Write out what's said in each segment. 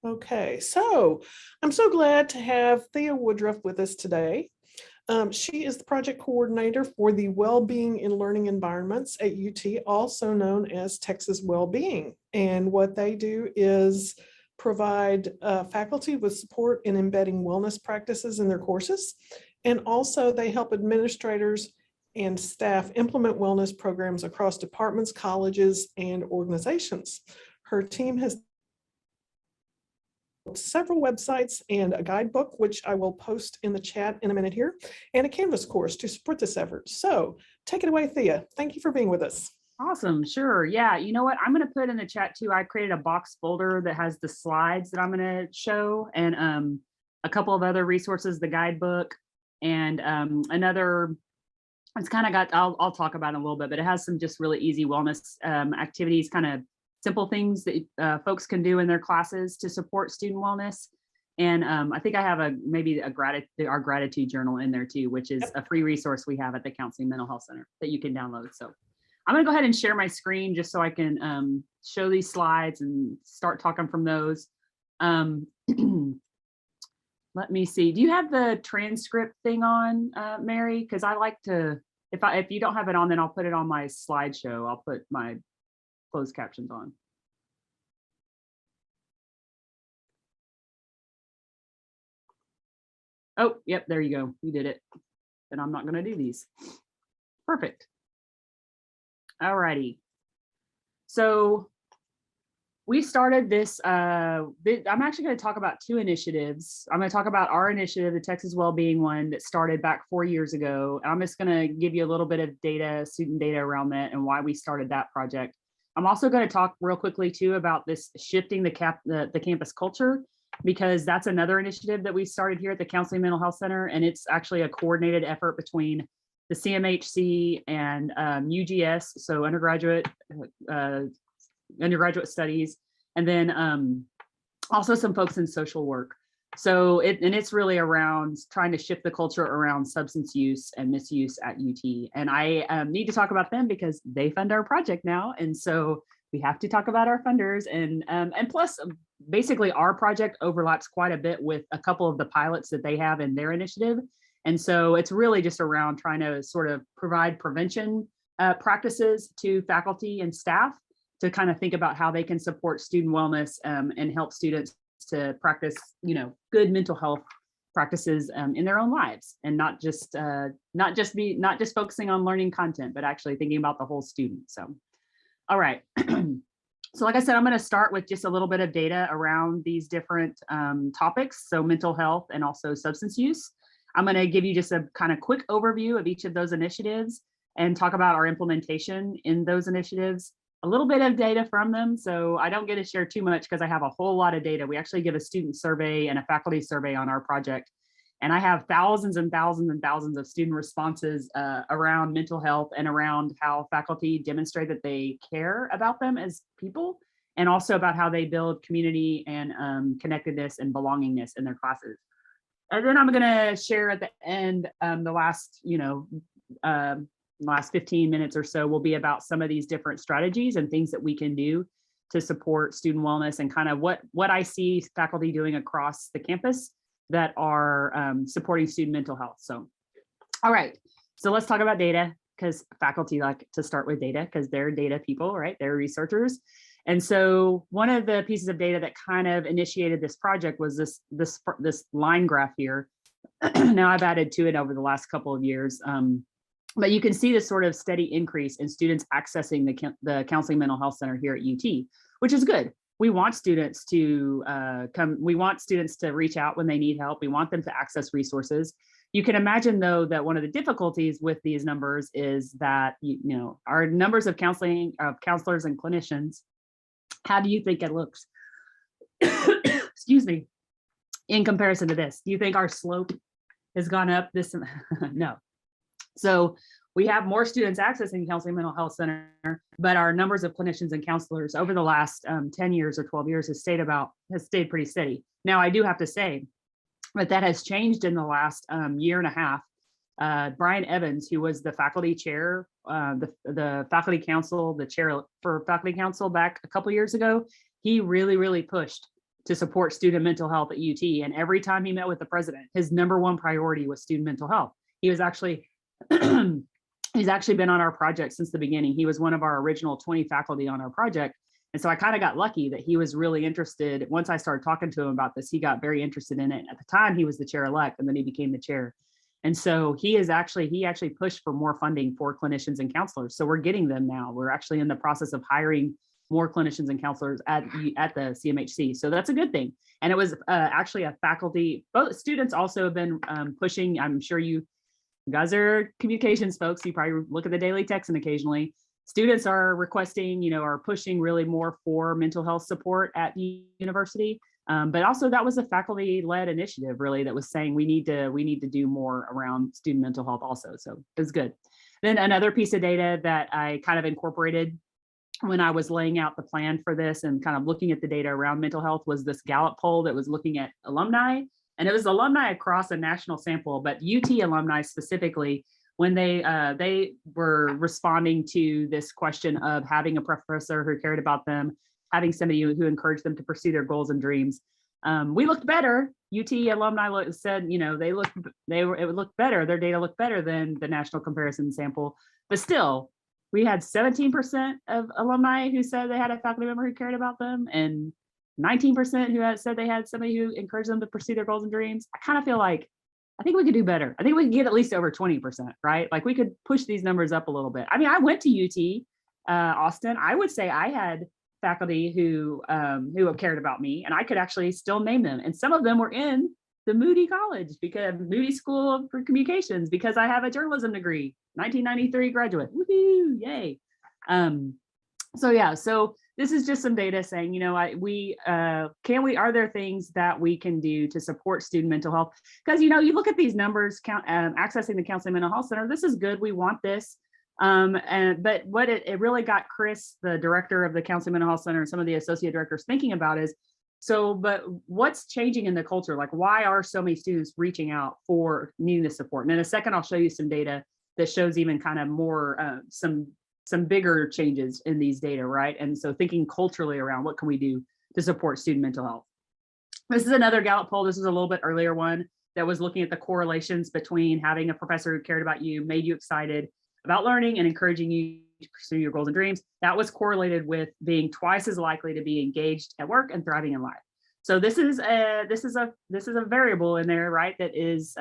Okay, so I'm so glad to have Thea Woodruff with us today. She is the project coordinator for the Wellbeing in Learning Environments at UT, also known as Texas Wellbeing. And what they do is provide faculty with support in embedding wellness practices in their courses. And also they help administrators and staff implement wellness programs across departments, colleges, and organizations. Her team has several websites and a guidebook, which I will post in the chat in a minute here, and a Canvas course to support this effort. So take it away, Thea. Thank you for being with us. Awesome. Sure. Yeah. You know what? I'm going to put in the chat too. I created a box folder that has the slides that I'm going to show and a couple of other resources, the guidebook and another. It's kind of got, I'll talk about it in a little bit, but it has some just really easy wellness activities, kind of simple things that folks can do in their classes to support student wellness. And I think I have our gratitude journal in there too, which is a free resource we have at the Counseling Mental Health Center that you can download. So I'm going to go ahead and share my screen just so I can show these slides and start talking from those. Let me see. Do you have the transcript thing on, Mary? Because I like to, if you don't have it on, then I'll put it on my slideshow. I'll put my closed captions on. Oh, yep, there you go. You did it. And I'm not going to do these. Perfect. All righty. So we started this. I'm actually going to talk about two initiatives. I'm going to talk about our initiative, the Texas Wellbeing one that started back 4 years ago. I'm just going to give you a little bit of data, student data around that and why we started that project. I'm also going to talk real quickly too about this shifting the campus culture, because that's another initiative that we started here at the Counseling Mental Health Center, and it's actually a coordinated effort between the CMHC and UGS, so undergraduate studies, and then also some folks in social work. So it's really around trying to shift the culture around substance use and misuse at UT. And I need to talk about them because they fund our project now. And so we have to talk about our funders. And plus, basically our project overlaps quite a bit with a couple of the pilots that they have in their initiative. And so it's really just around trying to sort of provide prevention practices to faculty and staff to kind of think about how they can support student wellness and help students to practice, good mental health practices in their own lives, and not just focusing on learning content, but actually thinking about the whole student. So, all right. So like I said, I'm going to start with just a little bit of data around these different topics. So mental health and also substance use. I'm going to give you just a kind of quick overview of each of those initiatives and talk about our implementation in those initiatives. A little bit of data from them. So I don't get to share too much because I have a whole lot of data. We actually give a student survey and a faculty survey on our project. And I have thousands and thousands and thousands of student responses around mental health and around how faculty demonstrate that they care about them as people, and also about how they build community and connectedness and belongingness in their classes. And then I'm going to share at the end the last 15 minutes or so will be about some of these different strategies and things that we can do to support student wellness, and kind of what I see faculty doing across the campus that are supporting student mental health. So, all right, so let's talk about data, because faculty like to start with data because they're data people, right? They're researchers. And so one of the pieces of data that kind of initiated this project was this line graph here. Now I've added to it over the last couple of years. But you can see this sort of steady increase in students accessing the Counseling Mental Health Center here at UT, which is good. We want students to come. We want students to reach out when they need help. We want them to access resources. You can imagine, though, that one of the difficulties with these numbers is that our numbers of counselors and clinicians. How do you think it looks? Excuse me. In comparison to this, do you think our slope has gone up? No. So we have more students accessing Counseling Mental Health Center, but our numbers of clinicians and counselors over the last 10 years or 12 years has stayed pretty steady. Now, I do have to say that has changed in the last year and a half. Brian Evans, who was the faculty chair, the faculty council, the chair for faculty council back a couple years ago, he really pushed to support student mental health at UT. And every time he met with the president, his #1 priority was student mental health. He was actually, he's actually been on our project since the beginning. He was one of our original 20 faculty on our project. And so I kind of got lucky that he was really interested. Once I started talking to him about this, he got very interested in it. At the time, he was the chair-elect, and then he became the chair. And so he actually pushed for more funding for clinicians and counselors. So we're getting them now. We're actually in the process of hiring more clinicians and counselors at the CMHC. So that's a good thing. And it was actually a faculty, both students also have been pushing. I'm sure you guys are communications folks. You probably look at the daily text and occasionally. Students are requesting, are pushing really more for mental health support at the university. But also that was a faculty-led initiative really that was saying we need to do more around student mental health also. So it was good. Then another piece of data that I kind of incorporated when I was laying out the plan for this and kind of looking at the data around mental health was this Gallup poll that was looking at alumni. And it was alumni across a national sample, but UT alumni specifically, when they were responding to this question of having a professor who cared about them, having somebody who encouraged them to pursue their goals and dreams. We looked better. UT alumni said, it looked better. Their data looked better than the national comparison sample, but still, we had 17% of alumni who said they had a faculty member who cared about them, and 19% who had said they had somebody who encouraged them to pursue their goals and dreams. I kind of feel like, I think we could do better. I think we could get at least over 20%, right? Like we could push these numbers up a little bit. I mean, I went to UT Austin. I would say I had faculty who cared about me, and I could actually still name them. And some of them were in the Moody College, because Moody School for Communications, because I have a journalism degree, 1993 graduate. Woohoo! Yay! So this is just some data saying, are there things that we can do to support student mental health? Because, you look at these numbers, accessing the Counseling Mental Health Center, this is good, we want this. But what it really got Chris, the director of the Counseling Mental Health Center, and some of the associate directors thinking about is, but what's changing in the culture? Like, why are so many students reaching out for needing the support? And in a second, I'll show you some data that shows even kind of more, some bigger changes in these data, right? And so thinking culturally around what can we do to support student mental health. This is another Gallup poll. This is a little bit earlier one that was looking at the correlations between having a professor who cared about you, made you excited about learning, and encouraging you to pursue your goals and dreams. That was correlated with being twice as likely to be engaged at work and thriving in life. So this is a variable in there, right? That is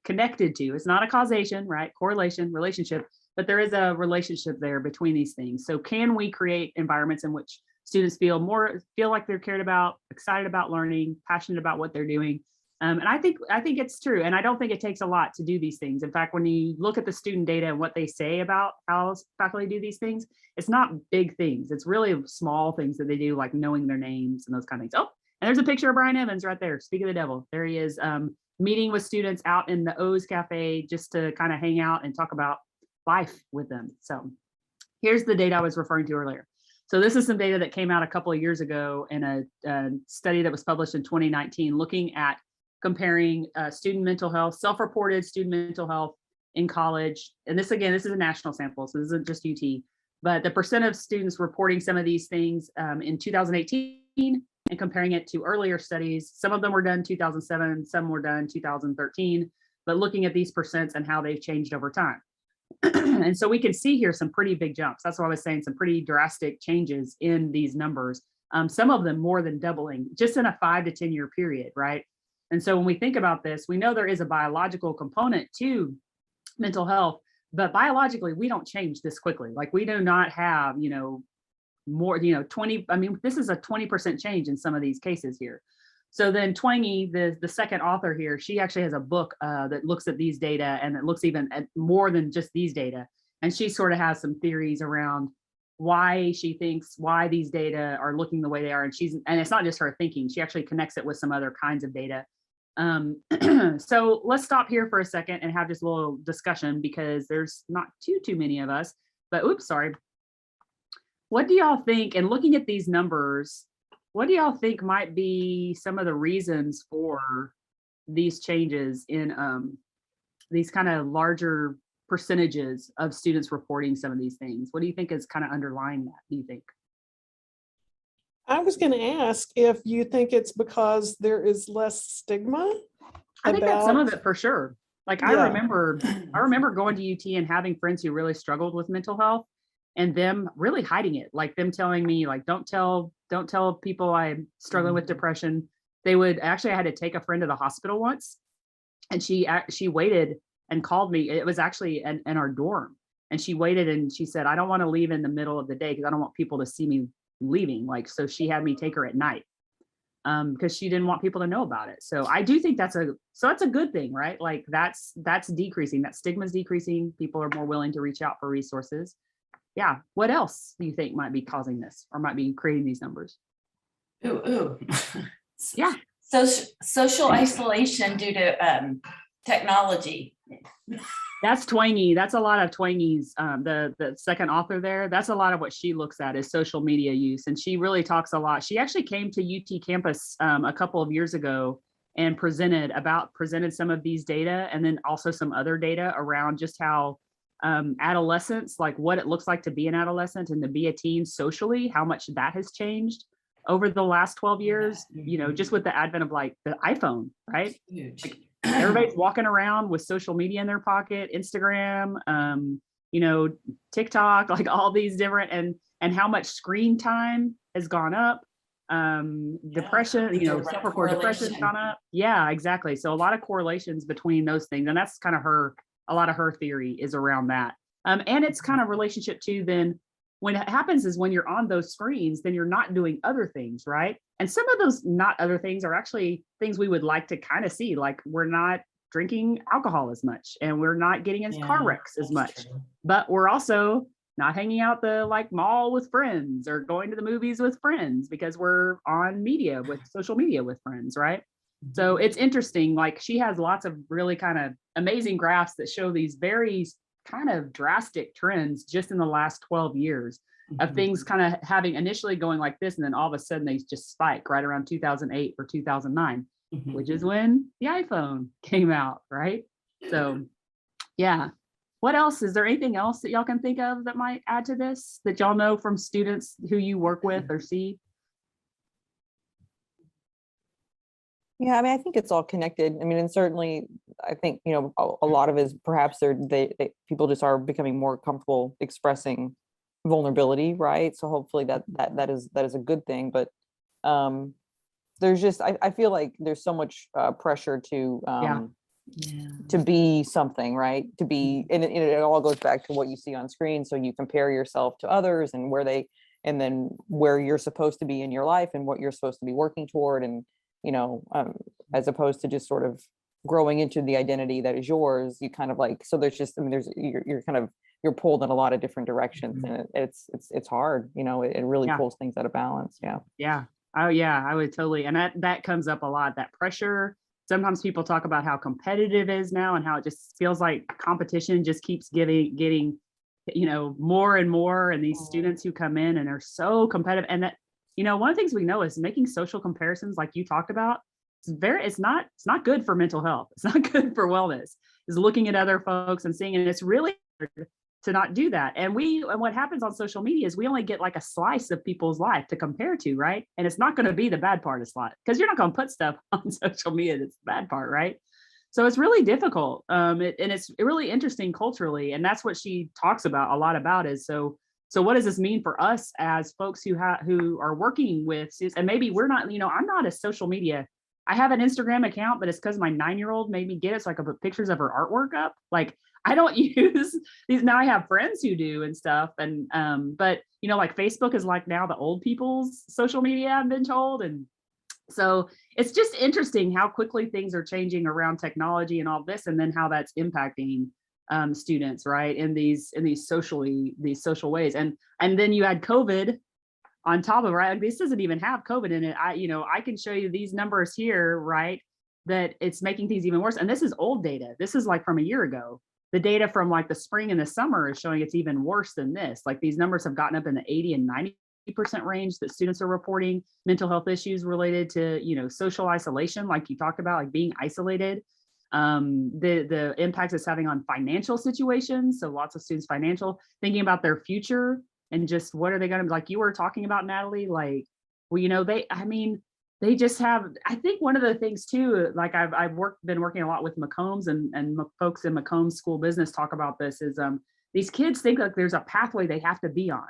connected to. It's not a causation, right? Correlation, relationship, but there is a relationship there between these things. So can we create environments in which students feel like they're cared about, excited about learning, passionate about what they're doing? And I think it's true. And I don't think it takes a lot to do these things. In fact, when you look at the student data and what they say about how faculty do these things, it's not big things. It's really small things that they do, like knowing their names and those kind of things. Oh, and there's a picture of Brian Evans right there. Speak of the devil. There he is, meeting with students out in the O's Cafe just to kind of hang out and talk about life with them. So here's the data I was referring to earlier. So this is some data that came out a couple of years ago in a study that was published in 2019, looking at comparing student mental health, self-reported student mental health in college. And this, again, this is a national sample, so this isn't just UT, but the percent of students reporting some of these things in 2018 and comparing it to earlier studies. Some of them were done 2007, some were done 2013, but looking at these percents and how they've changed over time. And so we can see here some pretty big jumps. That's why I was saying some pretty drastic changes in these numbers. Some of them more than doubling just in a 5 to 10 year period, right? And so when we think about this, we know there is a biological component to mental health, but biologically we don't change this quickly. Like we do not have, more, 20, I mean, this is a 20% change in some of these cases here. So then Twangy, the second author here, she actually has a book that looks at these data, and it looks even at more than just these data. And she sort of has some theories around why she thinks why these data are looking the way they are. And it's not just her thinking, she actually connects it with some other kinds of data. So let's stop here for a second and have just a little discussion, because there's not too many of us, but oops, sorry. What do y'all think, and looking at these numbers, what do y'all think might be some of the reasons for these changes in these kind of larger percentages of students reporting some of these things? What do you think is kind of underlying that, do you think? I was going to ask if you think it's because there is less stigma I think that's some of about, it for sure. Like yeah. I remember going to UT and having friends who really struggled with mental health and them really hiding it, like them telling me like, don't tell people I'm struggling with depression. They would actually, I had to take a friend to the hospital once, and she waited and called me. It was actually in our dorm, and she waited and she said, I don't want to leave in the middle of the day because I don't want people to see me leaving. Like, so she had me take her at night because she didn't want people to know about it. So I do think that's a good thing, right? Like that's decreasing. That stigma is decreasing. People are more willing to reach out for resources. Yeah. What else do you think might be causing this or might be creating these numbers? Ooh. Yeah. So social isolation due to technology. That's twangy. That's a lot of Twangy's. The second author there. That's a lot of what she looks at is social media use, and she really talks a lot. She actually came to UT campus a couple of years ago and presented some of these data, and then also some other data around just how adolescence, like what it looks like to be an adolescent and to be a teen socially, how much that has changed over the last 12 years. You know, just with the advent of like the iPhone, right? Huge. Like, everybody's walking around with social media in their pocket, Instagram, you know, TikTok, like all these different, and how much screen time has gone up. Depression, you know, self-report depression's gone up. Yeah, exactly. So a lot of correlations between those things, and that's kind of a lot of her theory is around that. And it's kind of relationship to then when it happens is when you're on those screens, then you're not doing other things, right? And some of those not other things are actually things we would like to kind of see, like we're not drinking alcohol as much and we're not getting in car wrecks as much, but we're also not hanging out the like mall with friends or going to the movies with friends because we're on media with social media with friends, right? So it's interesting. Like she has lots of really kind of amazing graphs that show these very kind of drastic trends just in the last 12 years of things kind of having initially going like this, and then all of a sudden they just spike right around 2008 or 2009, which is when the iPhone came out, right? So yeah. What else? Is there anything else that y'all can think of that might add to this that y'all know from students who you work with or see? Yeah, I mean, I think it's all connected. I mean, and certainly, I think a lot of it is perhaps people just are becoming more comfortable expressing vulnerability, right? So hopefully that is a good thing. But there's just I feel like there's so much pressure to be something, right? To be, and it all goes back to what you see on screen. So you compare yourself to others and and then where you're supposed to be in your life and what you're supposed to be working toward, and as opposed to just sort of growing into the identity that is yours. You kind of like, so there's just, I mean, you're pulled in a lot of different directions, and it's hard, it really pulls things out of balance. Yeah. Oh yeah, I would totally. And that comes up a lot, that pressure. Sometimes people talk about how competitive it is now and how it just feels like competition just keeps getting more and more. And these students who come in and are so competitive, and that, one of the things we know is making social comparisons like you talked about, it's not good for mental health. It's not good for wellness, is looking at other folks and seeing, and it's really hard to not do that. And what happens on social media is we only get like a slice of people's life to compare to, right? And it's not going to be the bad part of life, because you're not going to put stuff on social media that's the bad part, right? So it's really difficult. And it's really interesting culturally. And that's what she talks about a lot about is, so what does this mean for us as folks who are working with students? And maybe we're not, I'm not a social media. I have an Instagram account, but it's because my 9-year-old made me get it so I could put pictures of her artwork up. Like I don't use these now. I have friends who do and stuff. And but like Facebook is like now the old people's social media, I've been told. And so it's just interesting how quickly things are changing around technology and all this, and then how that's impacting students, right, in these social ways. And then you had COVID on top of it, right? Like this doesn't even have COVID in it. I can show you these numbers here, right, that it's making things even worse. And this is old data. This is like from a year ago. The data from like the spring and the summer is showing it's even worse than this. Like these numbers have gotten up in the 80 and 90% range that students are reporting mental health issues related to, social isolation, like you talked about, like being isolated. The impact it's having on financial situations. So lots of students thinking about their future and just what are they going to, like you were talking about, Natalie, like well, they just have, I think one of the things too, like been working a lot with Macombs and folks in Macomb School Business talk about this is these kids think like there's a pathway they have to be on.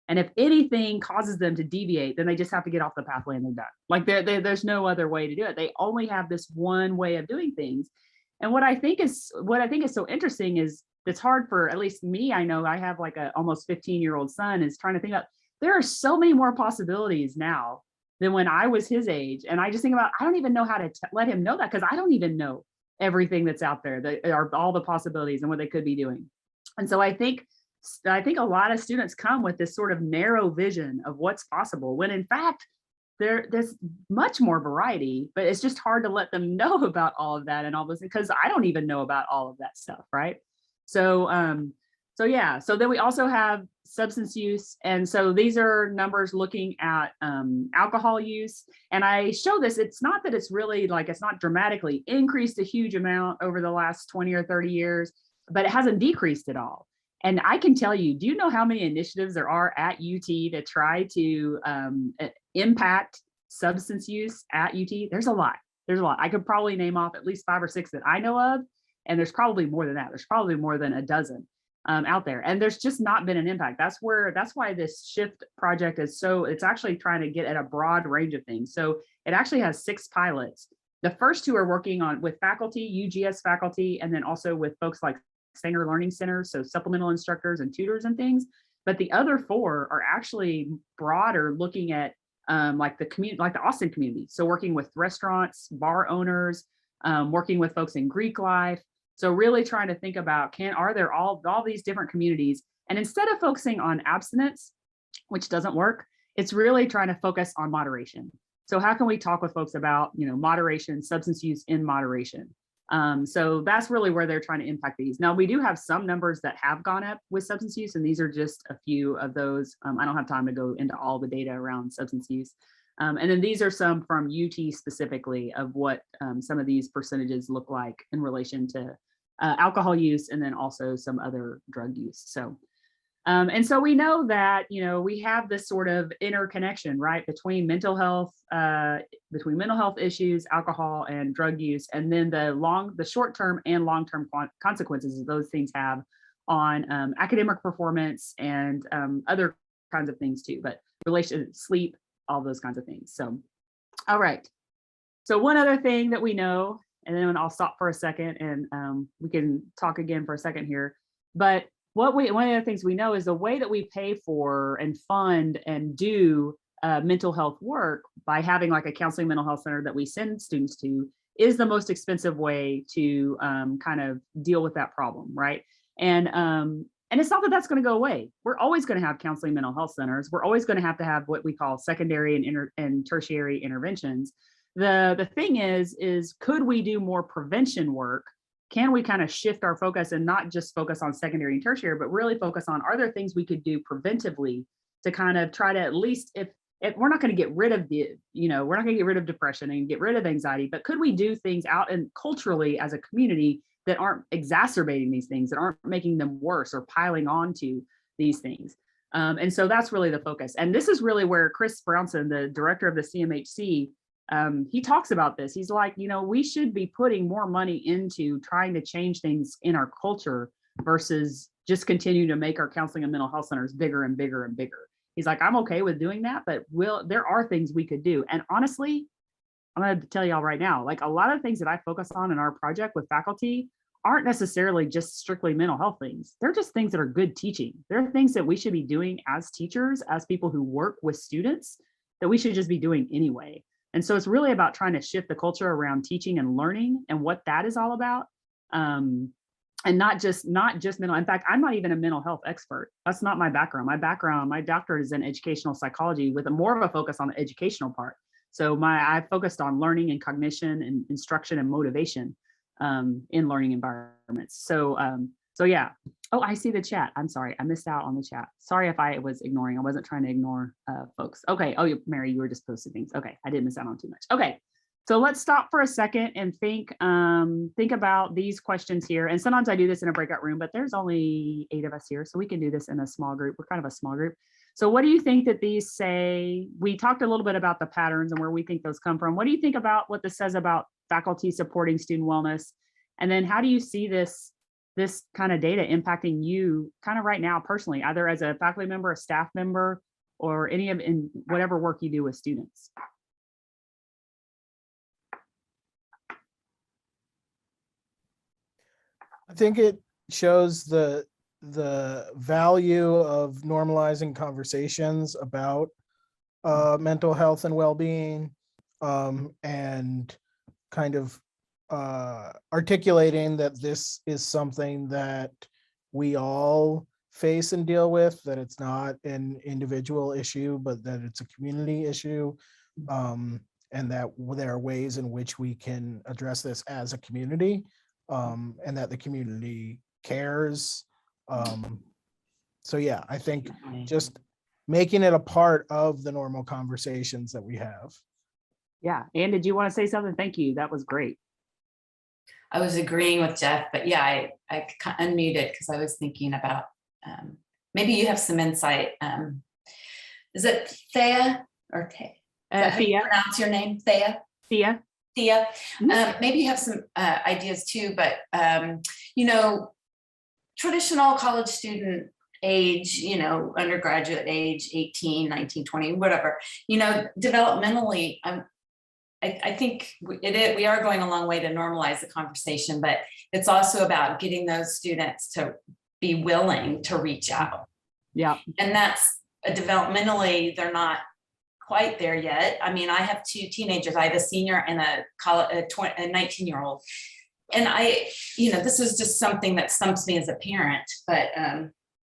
And if anything causes them to deviate, then they just have to get off the pathway and they're done. Like there's no other way to do it. They only have this one way of doing things. And what I think is so interesting is it's hard for at least me. I know I have like a almost 15-year-old son is trying to think about, there are so many more possibilities now than when I was his age. And I just think about, I don't even know how to let him know that, because I don't even know everything that's out there, that are all the possibilities and what they could be doing. And so I think a lot of students come with this sort of narrow vision of what's possible, when in fact, there's much more variety, but it's just hard to let them know about all of that and all this, because I don't even know about all of that stuff, right? So yeah, so then we also have substance use. And so these are numbers looking at alcohol use. And I show this, it's not that it's really like, it's not dramatically increased a huge amount over the last 20 or 30 years, but it hasn't decreased at all. And I can tell you, do you know how many initiatives there are at UT to try to impact substance use at UT? There's a lot. I could probably name off at least 5 or 6 that I know of. And there's probably more than that. There's probably more than a dozen out there. And there's just not been an impact. That's why this SHIFT project is it's actually trying to get at a broad range of things. So it actually has 6 pilots. The first 2 are working with faculty, UGS faculty, and then also with folks like Sanger Learning Centers, so supplemental instructors and tutors and things. But the other 4 are actually broader, looking at like the community, like the Austin community. So working with restaurants, bar owners, working with folks in Greek life. So really trying to think about, are there all these different communities? And instead of focusing on abstinence, which doesn't work, it's really trying to focus on moderation. So how can we talk with folks about, moderation, substance use in moderation? So that's really where they're trying to impact these. Now, we do have some numbers that have gone up with substance use, and these are just a few of those. I don't have time to go into all the data around substance use. And then these are some from UT specifically of what some of these percentages look like in relation to alcohol use, and then also some other drug use. So, and so we know that, we have this sort of interconnection, right, between mental health issues, alcohol and drug use, and then the short-term and long-term consequences that those things have on academic performance and other kinds of things too, but sleep, all those kinds of things. So, all right. So one other thing that we know, and then I'll stop for a second and we can talk again for a second here. But one of the things we know is the way that we pay for and fund and do mental health work by having like a counseling mental health center that we send students to is the most expensive way to kind of deal with that problem, right? And it's not that that's going to go away. We're always going to have counseling mental health centers. We're always going to have what we call secondary and tertiary interventions. The thing is could we do more prevention work? Can we kind of shift our focus and not just focus on secondary and tertiary, but really focus on, are there things we could do preventively to kind of try to, at least if we're not going to get rid of we're not going to get rid of depression and get rid of anxiety, but could we do things out and culturally as a community that aren't exacerbating these things, that aren't making them worse or piling onto these things? And so that's really the focus. And this is really where Chris Brownson, the director of the CMHC, he talks about this. He's like, we should be putting more money into trying to change things in our culture versus just continue to make our counseling and mental health centers bigger and bigger and bigger. He's like, I'm okay with doing that, but there are things we could do. And honestly, I'm going to tell y'all right now, like a lot of things that I focus on in our project with faculty aren't necessarily just strictly mental health things. They're just things that are good teaching. They're things that we should be doing as teachers, as people who work with students, that we should just be doing anyway. And so it's really about trying to shift the culture around teaching and learning and what that is all about. And not just mental. In fact, I'm not even a mental health expert. That's not my background. My doctorate is in educational psychology with more of a focus on the educational part. So I focused on learning and cognition and instruction and motivation in learning environments. So yeah. Oh, I see the chat. I'm sorry. I missed out on the chat. Sorry if I was ignoring. I wasn't trying to ignore folks. Okay. Oh, Mary, you were just posting things. Okay. I didn't miss out on too much. Okay. So let's stop for a second and think about these questions here. And sometimes I do this in a breakout room, but there's only 8 of us here, so we can do this in a small group. We're kind of a small group. So what do you think that these say? We talked a little bit about the patterns and where we think those come from. What do you think about what this says about faculty supporting student wellness? And then how do you see this kind of data impacting you kind of right now personally, either as a faculty member, a staff member, or any of in whatever work you do with students? I think it shows the value of normalizing conversations about mental health and well-being, and kind of articulating that this is something that we all face and deal with, that it's not an individual issue, but that it's a community issue, and that there are ways in which we can address this as a community, and that the community cares. So yeah, I think just making it a part of the normal conversations that we have. Yeah. Anne, did you want to say something? Thank you. That was great. I was agreeing with Jeff, but yeah, I unmuted because I was thinking about, maybe you have some insight. Is it Thea or Thea? How you Thea. pronounce your name? Thea? Thea. Thea, maybe you have some ideas too, but traditional college student age, undergraduate age, 18, 19, 20, whatever, developmentally, I think we are going a long way to normalize the conversation, but it's also about getting those students to be willing to reach out. Yeah. And that's developmentally, they're not quite there yet. I mean, I have two teenagers. I have a senior and a 19-year-old. And this is just something that stumps me as a parent, but,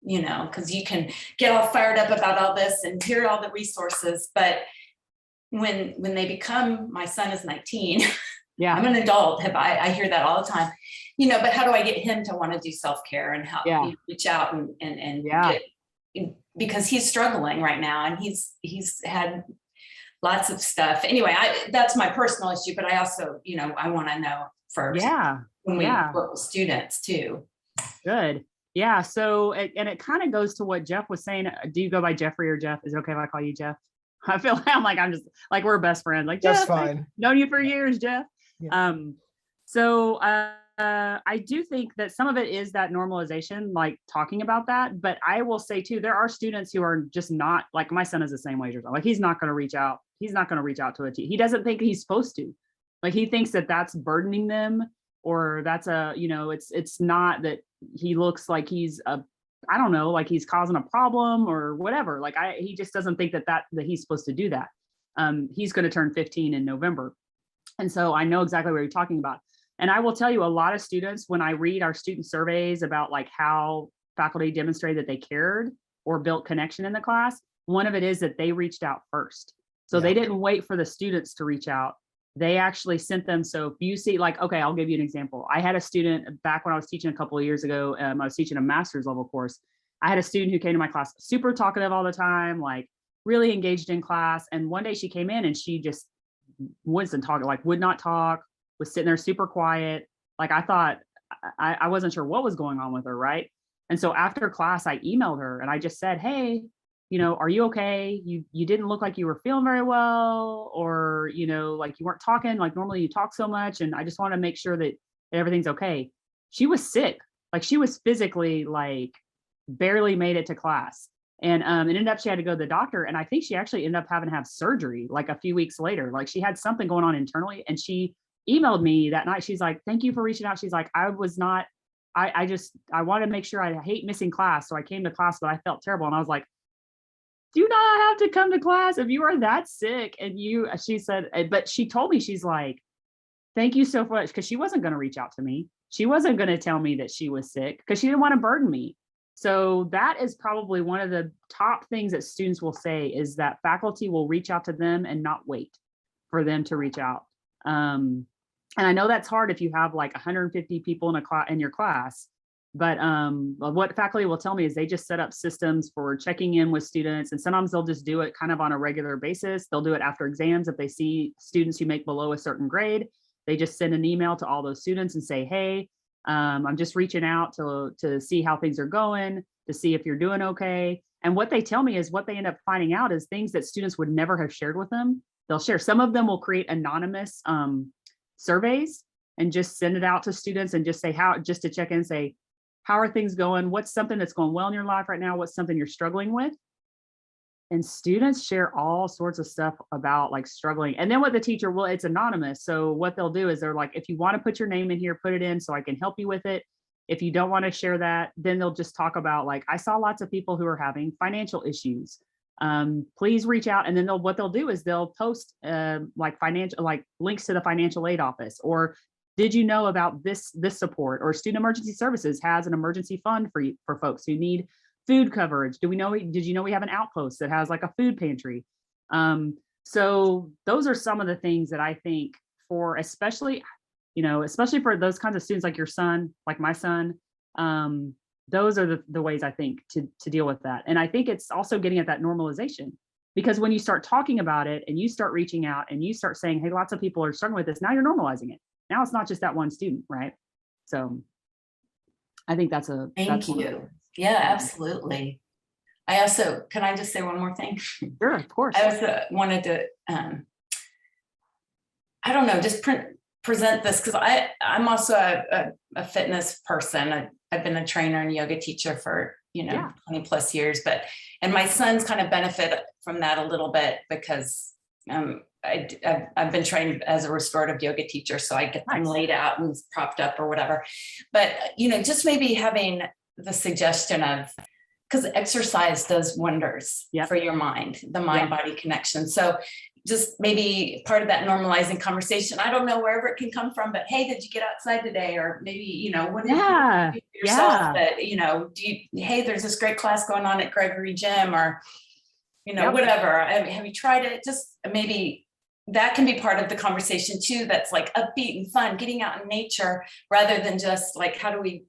because you can get all fired up about all this and hear all the resources, but when they become, my son is 19, Yeah. I'm an adult, I hear that all the time, but how do I get him to want to do self-care and help reach out and get, because he's struggling right now and he's had lots of stuff. Anyway, that's my personal issue, but I also, I want to know first. Yeah. When we work with students too. Good. Yeah. So, and it kind of goes to what Jeff was saying. Do you go by Jeffrey or Jeff? Is it okay if I call you Jeff? I feel I'm just like, we're best friends. Like, That's Jeff, fine. I've known you for years, Jeff. Yeah. So I do think that some of it is that normalization, like talking about that. But I will say too, there are students who are just not, like my son is the same way as yours. Like he's not going to reach out. He's not going to reach out to a teacher. He doesn't think he's supposed to. Like he thinks that that's burdening them, or that's it's not that he looks like he's I don't know, like he's causing a problem or whatever. Like he just doesn't think that he's supposed to do that. He's going to turn 15 in November. And so I know exactly what you're talking about. And I will tell you, a lot of students, when I read our student surveys about like how faculty demonstrated that they cared or built connection in the class, one of it is that they reached out first. So they didn't wait for the students to reach out. They actually sent them. So if you see, like, okay, I'll give you an example. I had a student back when I was teaching a couple of years ago. I was teaching a master's level course. I had a student who came to my class, super talkative all the time, like really engaged in class. And one day she came in and she just wasn't talking, like would not talk, was sitting there super quiet. Like I thought, I wasn't sure what was going on with her, right? And so after class, I emailed her and I just said, hey, are you okay? You didn't look like you were feeling very well, or, like you weren't talking, like normally you talk so much. And I just want to make sure that everything's okay. She was sick. Like she was physically like barely made it to class. And it ended up, she had to go to the doctor. And I think she actually ended up having to have surgery like a few weeks later. Like she had something going on internally. And she emailed me that night. She's like, thank you for reaching out. She's like, I want to make sure, I hate missing class. So I came to class, but I felt terrible. And I was like, do not have to come to class if you are that sick. And she said, but she told me, she's like, thank you so much. Cause she wasn't going to reach out to me. She wasn't going to tell me that she was sick because she didn't want to burden me. So that is probably one of the top things that students will say, is that faculty will reach out to them and not wait for them to reach out. And I know that's hard if you have like 150 people in your class. But what faculty will tell me is they just set up systems for checking in with students. And sometimes they'll just do it kind of on a regular basis. They'll do it after exams. If they see students who make below a certain grade, they just send an email to all those students and say, hey, I'm just reaching out to see how things are going, to see if you're doing okay. And what they tell me is what they end up finding out is things that students would never have shared with them. They'll share. Some of them will create anonymous surveys and just send it out to students and just say just to check in, say, how are things going? What's something that's going well in your life right now? What's something you're struggling with? And students share all sorts of stuff about like struggling. And then what the teacher will, it's anonymous. So what they'll do is they're like, if you want to put your name in here, put it in so I can help you with it. If you don't want to share that, then they'll just talk about like, I saw lots of people who are having financial issues. Please reach out. And then what they'll do is they'll post like links to the financial aid office, or did you know about this support, or Student Emergency Services has an emergency fund for folks who need food coverage. Did you know we have an outpost that has like a food pantry? So those are some of the things that I think for especially for those kinds of students like your son, like my son, those are the ways I think to deal with that. And I think it's also getting at that normalization, because when you start talking about it and you start reaching out and you start saying, hey, lots of people are struggling with this, now you're normalizing it. Now it's not just that one student, right? So I think that's Thank you. Yeah, absolutely. I also, can I just say one more thing? Sure, of course. I also wanted to, I don't know, just present this because I'm also a fitness person. I've been a trainer and yoga teacher for 20 plus years, and my sons kind of benefit from that a little bit because I've been trained as a restorative yoga teacher, so I get them laid out and propped up or whatever. But just maybe having the suggestion of, because exercise does wonders for your mind, the mind-body connection. So just maybe part of that normalizing conversation. I don't know wherever it can come from, but hey, did you get outside today? Or maybe, what did you do for yourself that, hey, there's this great class going on at Gregory Gym, or, whatever. Have you tried it? Just maybe that can be part of the conversation too. That's like upbeat and fun, getting out in nature, rather than just like, how do we,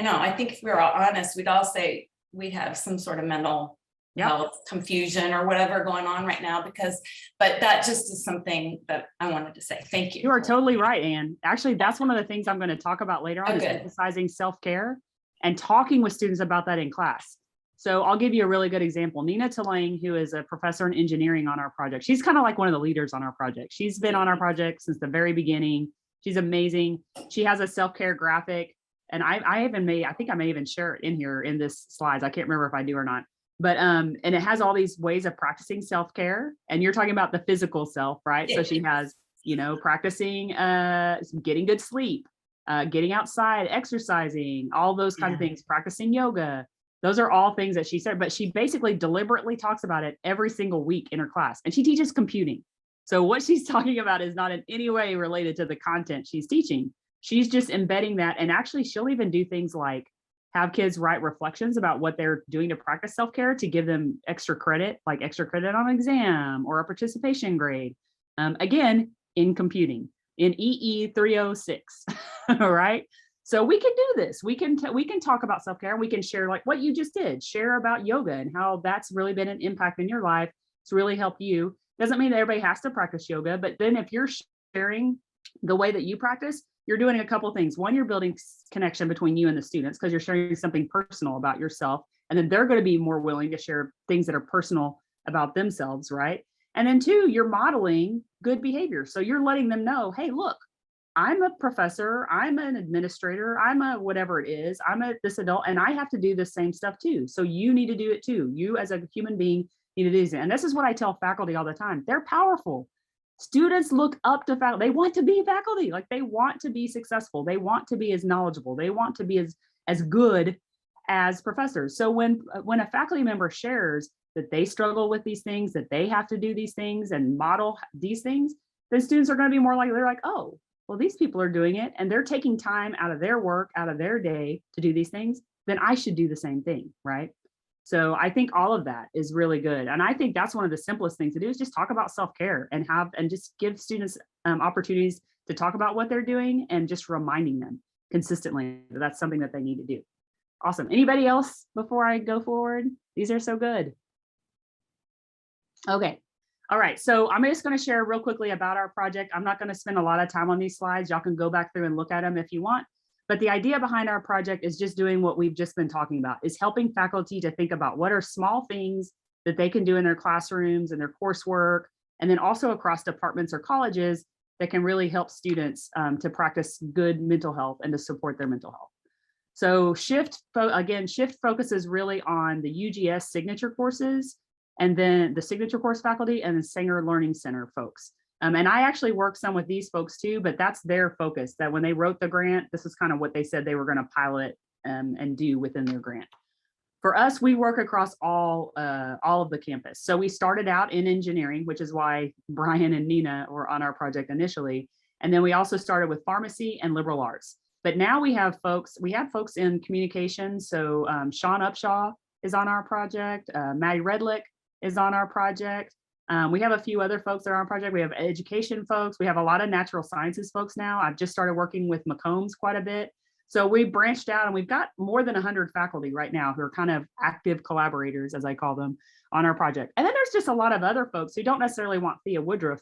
I think if we were all honest, we'd all say we have some sort of mental health confusion or whatever going on right now, but that just is something that I wanted to say. Thank you. You are totally right, Anne. Actually, that's one of the things I'm going to talk about later on, is emphasizing self-care and talking with students about that in class. So I'll give you a really good example. Nina Tulane, who is a professor in engineering on our project, she's kind of like one of the leaders on our project. She's been on our project since the very beginning. She's amazing. She has a self-care graphic. And I think I may even share it in here in this slides. I can't remember if I do or not, but, and it has all these ways of practicing self-care, and you're talking about the physical self, right? So she has, practicing, getting good sleep, getting outside, exercising, all those kinds of things, practicing yoga. Those are all things that she said, but she basically deliberately talks about it every single week in her class, and she teaches computing. So what she's talking about is not in any way related to the content she's teaching. She's just embedding that. And actually, she'll even do things like have kids write reflections about what they're doing to practice self-care to give them extra credit, like extra credit on an exam or a participation grade. Again, in computing, in EE 306, all right? So we can do this. We can talk about self-care, and we can share like what you just did, share about yoga and how that's really been an impact in your life. It's really helped you. Doesn't mean that everybody has to practice yoga, but then if you're sharing the way that you practice, you're doing a couple of things. One, you're building connection between you and the students because you're sharing something personal about yourself. And then they're going to be more willing to share things that are personal about themselves, right? And then two, you're modeling good behavior. So you're letting them know, hey, look, I'm a professor, I'm an administrator, I'm a whatever it is, this adult, and I have to do the same stuff too. So you need to do it too. You as a human being need to do it. And this is what I tell faculty all the time. They're powerful. Students look up to faculty. They want to be faculty. Like they want to be successful. They want to be as knowledgeable. They want to be as good as professors. So when a faculty member shares that they struggle with these things, that they have to do these things and model these things, then students are going to be more likely, they're like, oh, well, these people are doing it and they're taking time out of their work, out of their day to do these things, then I should do the same thing, right? So I think all of that is really good. And I think that's one of the simplest things to do is just talk about self-care and just give students opportunities to talk about what they're doing and just reminding them consistently that that's something that they need to do. Awesome. Anybody else before I go forward? These are so good. Okay. All right. So I'm just going to share real quickly about our project. I'm not going to spend a lot of time on these slides. Y'all can go back through and look at them if you want. But the idea behind our project is just doing what we've just been talking about, is helping faculty to think about what are small things that they can do in their classrooms and their coursework, and then also across departments or colleges that can really help students to practice good mental health and to support their mental health. So Shift focuses really on the UGS signature courses, and then the signature course faculty and the Sanger Learning Center folks. And I actually work some with these folks too, but that's their focus, that when they wrote the grant, this is kind of what they said they were going to pilot and do within their grant. For us, we work across all of the campus. So we started out in engineering, which is why Brian and Nina were on our project initially. And then we also started with pharmacy and liberal arts. But now we have folks in communication. So Sean Upshaw is on our project. Maddie Redlick is on our project. We have a few other folks that are on our project. We have education folks. We have a lot of natural sciences folks now. I've just started working with McCombs quite a bit. So we branched out and we've got more than 100 faculty right now who are kind of active collaborators, as I call them, on our project. And then there's just a lot of other folks who don't necessarily want Thea Woodruff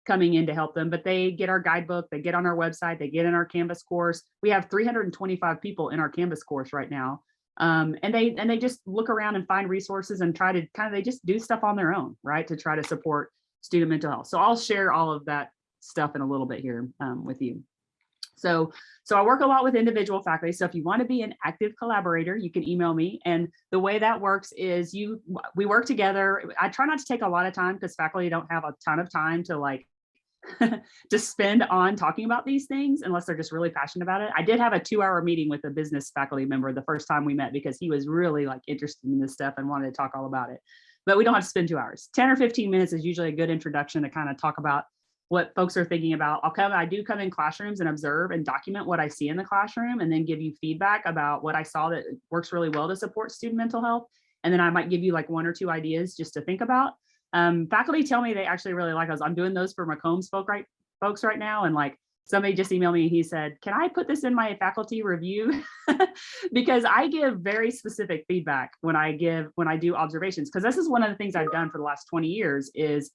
coming in to help them, but they get our guidebook, they get on our website, they get in our Canvas course. We have 325 people in our Canvas course right now. And they just look around and find resources and try to they just do stuff on their own, right, to try to support student mental health. So I'll share all of that stuff in a little bit here with you. So I work a lot with individual faculty. So if you want to be an active collaborator, you can email me. And the way that works is we work together. I try not to take a lot of time because faculty don't have a ton of time to to spend on talking about these things unless they're just really passionate about it. I did have a 2-hour meeting with a business faculty member the first time we met because he was really interested in this stuff and wanted to talk all about it. But we don't have to spend 2 hours. 10 or 15 minutes is usually a good introduction to kind of talk about what folks are thinking about. I do come in classrooms and observe and document what I see in the classroom and then give you feedback about what I saw that works really well to support student mental health. And then I might give you 1 or 2 ideas just to think about. Faculty tell me they actually really like those. I'm doing those for McCombs folks right now. And somebody just emailed me and he said, can I put this in my faculty review? Because I give very specific feedback when I do observations, because this is one of the things I've done for the last 20 years is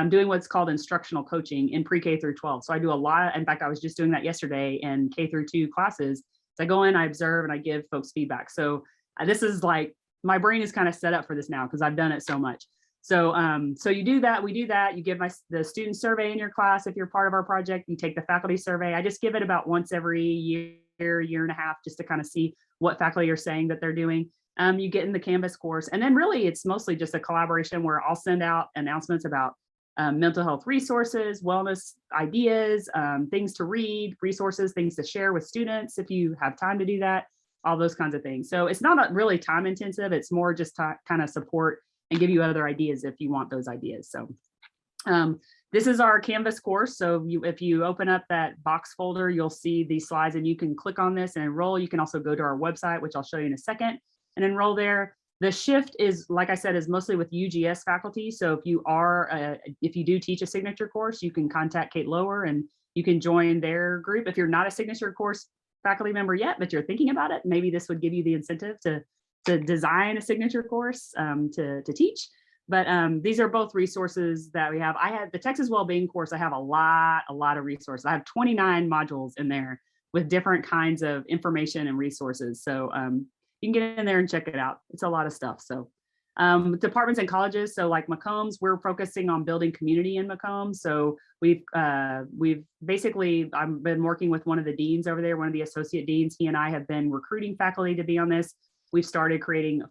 doing what's called instructional coaching in pre-K through 12. So I do a lot. In fact, I was just doing that yesterday in K through 2 classes. So I go in, I observe, and I give folks feedback. So this is my brain is kind of set up for this now because I've done it so much. So you do that, we do that. You give the student survey in your class. If you're part of our project, you take the faculty survey. I just give it about once every year and a half, just to kind of see what faculty are saying that they're doing. You get in the Canvas course. And then really it's mostly just a collaboration where I'll send out announcements about mental health resources, wellness ideas, things to read, resources, things to share with students if you have time to do that, all those kinds of things. So it's not really time intensive. It's more just to kind of support and give you other ideas if you want those ideas. So this is our Canvas course. So if you open up that box folder, you'll see these slides and you can click on this and enroll. You can also go to our website, which I'll show you in a second, and enroll there. The shift is, like I said, is mostly with UGS faculty. So if you do teach a signature course, you can contact Kate Lower and you can join their group. If you're not a signature course faculty member yet, but you're thinking about it, maybe this would give you the incentive to design a signature course to teach. But these are both resources that we have. I have the Texas Wellbeing course. I have a lot of resources. I have 29 modules in there with different kinds of information and resources. So you can get in there and check it out. It's a lot of stuff. So departments and colleges. So like McCombs, we're focusing on building community in McCombs. So we've basically, I've been working with one of the deans over there, one of the associate deans. He and I have been recruiting faculty to be on this. We've started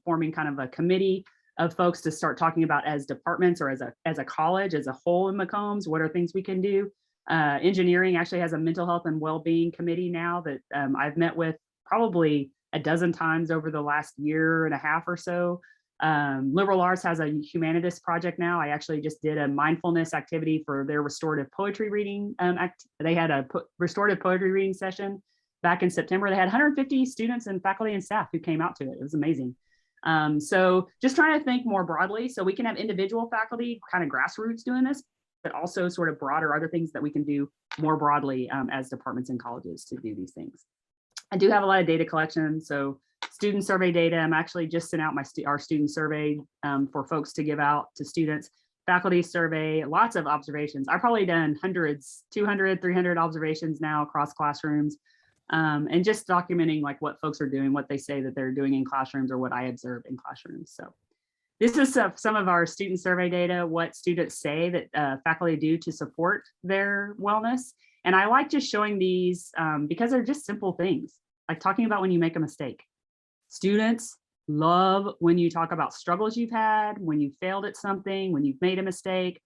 forming kind of a committee of folks to start talking about as departments or as a college as a whole in McCombs, what are things we can do. Engineering actually has a mental health and well-being committee now that I've met with probably a dozen times over the last year and a half or so. Liberal arts has a humanities project now. I actually just did a mindfulness activity for their restorative poetry reading. They had a restorative poetry reading session back in September. They had 150 students and faculty and staff who came out to it. It was amazing. So just trying to think more broadly so we can have individual faculty kind of grassroots doing this, but also sort of broader other things that we can do more broadly as departments and colleges to do these things. I do have a lot of data collection. So student survey data, I'm actually just sent out our student survey for folks to give out to students. Faculty survey, lots of observations. I've probably done hundreds, 200, 300 observations now across classrooms. and just documenting like what folks are doing, what they say that they're doing in classrooms, or what I observe in classrooms. So this is some of our student survey data, what students say that faculty do to support their wellness. And I like just showing these because they're just simple things, like talking about when you make a mistake. Students love when you talk about struggles you've had, when you failed at something, when you've made a mistake,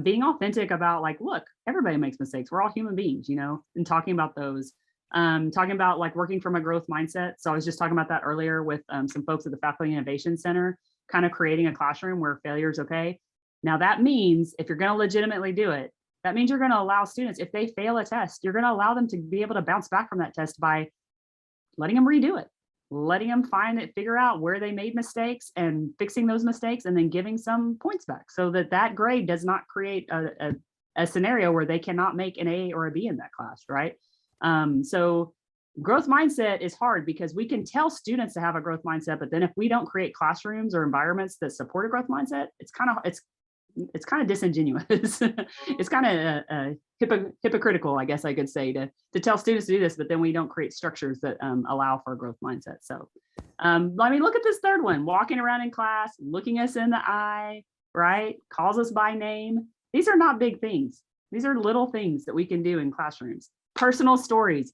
being authentic about like, look, everybody makes mistakes. We're all human beings, you know, and talking about those. Talking about like working from a growth mindset. So I was just talking about that earlier with some folks at the Faculty Innovation Center, kind of creating a classroom where failure is okay. Now that means if you're going to legitimately do it, that means you're going to allow students, if they fail a test, you're going to allow them to be able to bounce back from that test by letting them redo it, letting them figure out where they made mistakes and fixing those mistakes, and then giving some points back so that that grade does not create a scenario where they cannot make an A or a B in that class, right? So growth mindset is hard because we can tell students to have a growth mindset, but then if we don't create classrooms or environments that support a growth mindset, it's kind of disingenuous. It's kind of hypocritical, I guess I could say, to tell students to do this, but then we don't create structures that allow for a growth mindset. So let me look at this third one, walking around in class, looking us in the eye, right? Calls us by name. These are not big things. These are little things that we can do in classrooms. Personal stories,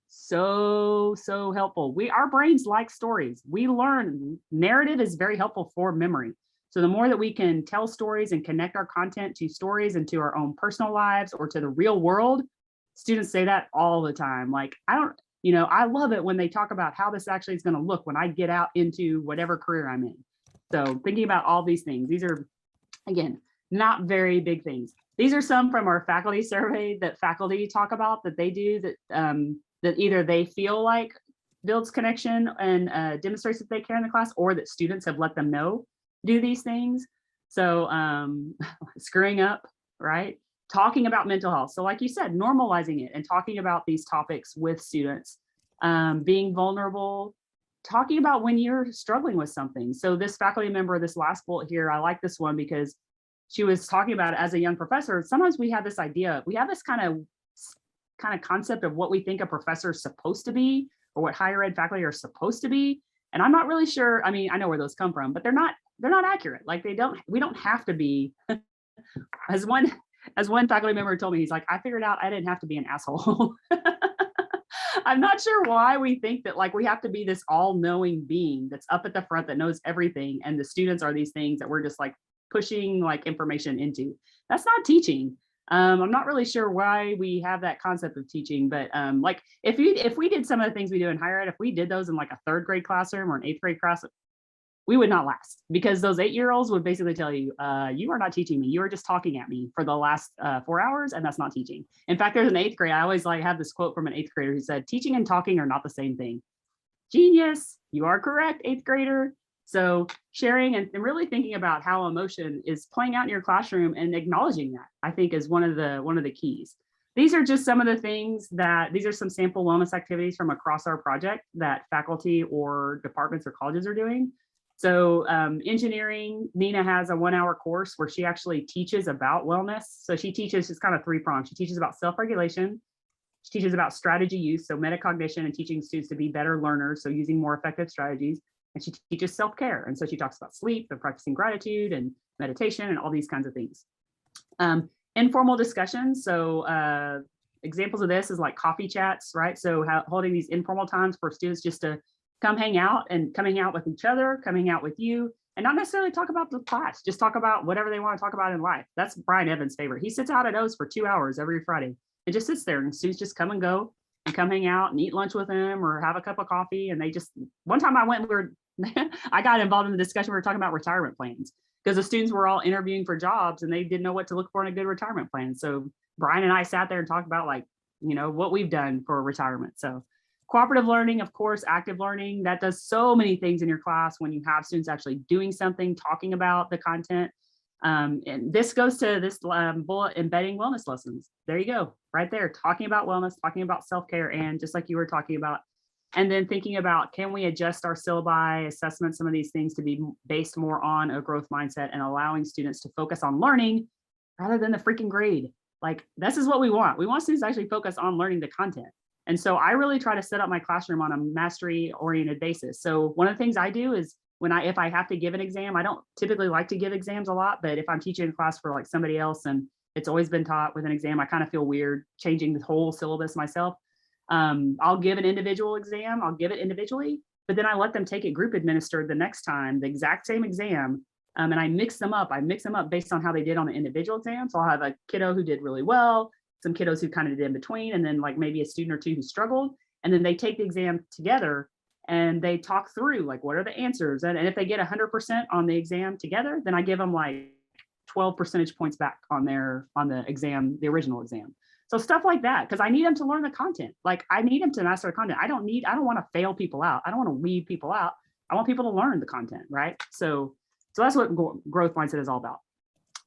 so helpful. Our brains like stories. We learn, narrative is very helpful for memory. So the more that we can tell stories and connect our content to stories and to our own personal lives or to the real world, students say that all the time. Like, I love it when they talk about how this actually is going to look when I get out into whatever career I'm in. So thinking about all these things, these are, again, not very big things. These are some from our faculty survey that faculty talk about that they do that either they feel like builds connection and demonstrates that they care in the class, or that students have let them know do these things. So screwing up, right? Talking about mental health. So like you said, normalizing it and talking about these topics with students, being vulnerable, talking about when you're struggling with something. So this faculty member, this last bullet here, I like this one because she was talking about it as a young professor. Sometimes we have this idea, we have this kind of concept of what we think a professor is supposed to be, or what higher ed faculty are supposed to be. And I'm not really sure. I mean, I know where those come from, but they're not accurate. Like we don't have to be, as one faculty member told me, he's like, I figured out I didn't have to be an asshole. I'm not sure why we think that like we have to be this all-knowing being that's up at the front that knows everything, and the students are these things that we're just like pushing like information into. That's not teaching. I'm not really sure why we have that concept of teaching, but like if we did some of the things we do in higher ed, if we did those in like a 3rd grade classroom or an 8th grade class, we would not last, because those 8-year-olds would basically tell you, you are not teaching me. You are just talking at me for the last 4 hours, and that's not teaching. In fact, there's an 8th grade. I always like have this quote from an 8th grader who said, teaching and talking are not the same thing. Genius, you are correct, 8th grader. So sharing and really thinking about how emotion is playing out in your classroom and acknowledging that, I think, is one of the keys. These are just some of the things these are some sample wellness activities from across our project that faculty or departments or colleges are doing. So engineering, Nina has a 1-hour course where she actually teaches about wellness. So she teaches, it's kind of 3-pronged. She teaches about self-regulation. She teaches about strategy use, so metacognition and teaching students to be better learners, so using more effective strategies. And she teaches self-care. And so she talks about sleep and practicing gratitude and meditation and all these kinds of things. Informal discussions. So examples of this is like coffee chats, right? So holding these informal times for students just to come hang out and coming out with each other, coming out with you, and not necessarily talk about the class, just talk about whatever they want to talk about in life. That's Brian Evans' favorite. He sits out at O's for 2 hours every Friday. It just sits there and students just come and go and come hang out and eat lunch with him or have a cup of coffee. And they just, one time I went, I got involved in the discussion. We were talking about retirement plans because the students were all interviewing for jobs and they didn't know what to look for in a good retirement plan. So Brian and I sat there and talked about like, what we've done for retirement. So cooperative learning, of course, active learning, that does so many things in your class when you have students actually doing something, talking about the content. And this goes to this bullet, embedding wellness lessons. There you go, right there, talking about wellness, talking about self-care, and just like you were talking about, and then thinking about, can we adjust our syllabi, assessment, some of these things to be based more on a growth mindset and allowing students to focus on learning rather than the freaking grade. Like, this is what we want. We want students to actually focus on learning the content. And so I really try to set up my classroom on a mastery oriented basis. So one of the things I do is if I have to give an exam, I don't typically like to give exams a lot, but if I'm teaching a class for like somebody else and it's always been taught with an exam, I kind of feel weird changing the whole syllabus myself. I'll give an individual exam, I'll give it individually, but then I let them take it group administered the next time, the exact same exam. And I mix them up. I mix them up based on how they did on the individual exam. So I'll have a kiddo who did really well, some kiddos who kind of did in between, and then like maybe a student or two who struggled. And then they take the exam together and they talk through like, what are the answers? And if they get 100% on the exam together, then I give them like 12 percentage points back on the exam, the original exam. So stuff like that, because I need them to learn the content. Like I need them to master the content. I don't want to fail people out. I don't want to weed people out. I want people to learn the content, right? So that's what growth mindset is all about.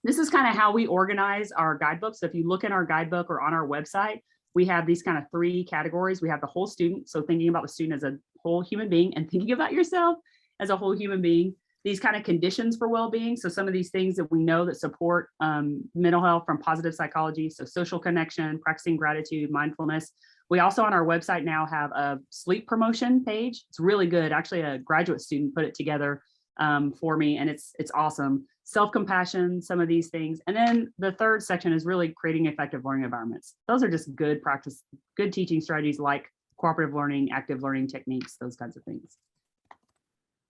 This is kind of how we organize our guidebook. So if you look in our guidebook or on our website, we have these kind of 3 categories. We have the whole student. So thinking about the student as a whole human being and thinking about yourself as a whole human being. These kind of conditions for well-being. So some of these things that we know that support mental health from positive psychology. So social connection, practicing gratitude, mindfulness. We also on our website now have a sleep promotion page. It's really good. Actually, a graduate student put it together for me, and it's awesome. Self-compassion, some of these things. And then the third section is really creating effective learning environments. Those are just good practice, good teaching strategies like cooperative learning, active learning techniques, those kinds of things.